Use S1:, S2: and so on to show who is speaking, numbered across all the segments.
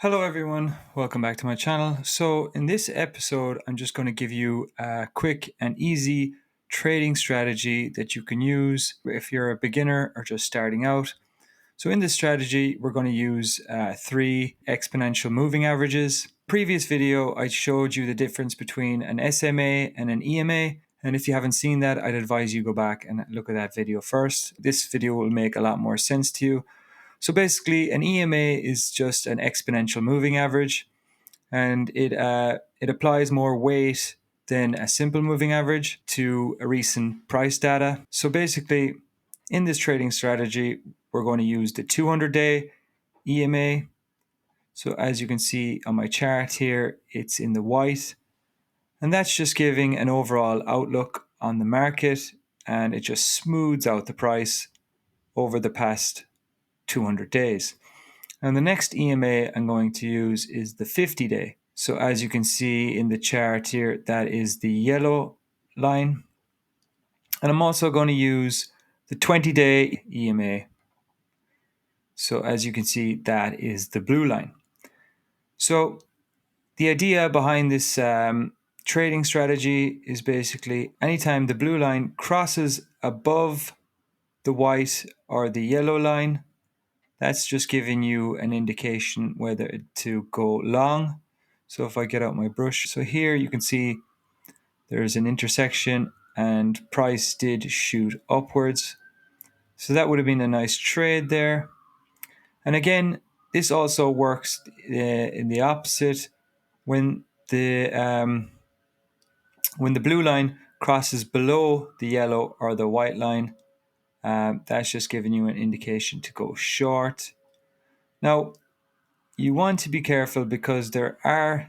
S1: Hello everyone, welcome back to my channel. So in this episode, I'm just going to give you a quick and easy trading strategy that you can use if you're a beginner or just starting out. So in this strategy, we're going to use three exponential moving averages. Previous video, I showed you the difference between an SMA and an EMA. And if you haven't seen that, I'd advise you go back and look at that video first. This video will make a lot more sense to you. So basically, an EMA is just an exponential moving average, and it applies more weight than a simple moving average to a recent price data. So basically, in this trading strategy, we're going to use the 200-day EMA. So as you can see on my chart here, it's in the white, and that's just giving an overall outlook on the market, and it just smooths out the price over the past 200 days. And the next EMA I'm going to use is the 50-day. So as you can see in the chart here, that is the yellow line. And I'm also going to use the 20-day EMA. So as you can see, that is the blue line. So the idea behind this trading strategy is basically anytime the blue line crosses above the white or the yellow line, that's just giving you an indication whether to go long. So if I get out my brush, so here you can see there's an intersection and price did shoot upwards. So that would have been a nice trade there. And again, this also works in the opposite. When the blue line crosses below the yellow or the white line, that's just giving you an indication to go short. Now, you want to be careful because there are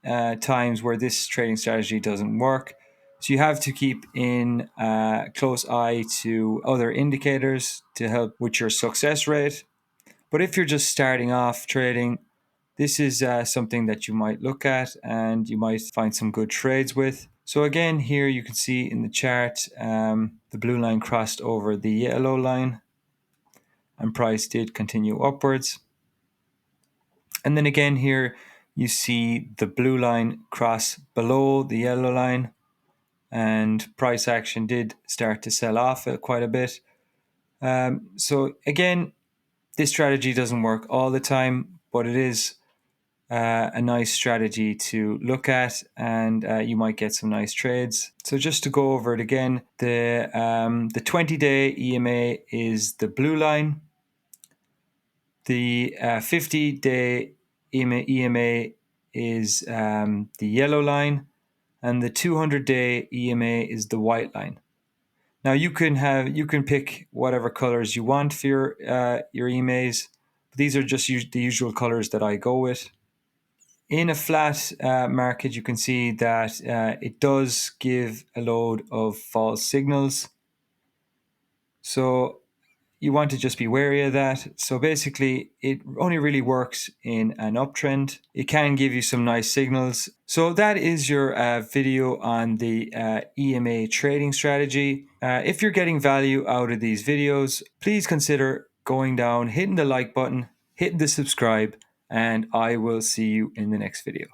S1: times where this trading strategy doesn't work. So you have to keep in a close eye to other indicators to help with your success rate. But if you're just starting off trading, this is something that you might look at and you might find some good trades with. So again, here you can see in the chart, the blue line crossed over the yellow line and price did continue upwards. And then again here, you see the blue line cross below the yellow line and price action did start to sell off quite a bit. So again, this strategy doesn't work all the time, but it is a nice strategy to look at, and you might get some nice trades. So just to go over it again, the 20-day EMA is the blue line. The 50-day EMA is the yellow line, and the 200-day EMA is the white line. Now you can pick whatever colors you want for your EMAs. These are just the usual colors that I go with. In a flat market, you can see that it does give a load of false signals. So you want to just be wary of that. So basically, it only really works in an uptrend. It can give you some nice signals. So that is your video on the EMA trading strategy. If you're getting value out of these videos, please consider going down, hitting the like button, hitting the subscribe, and I will see you in the next video.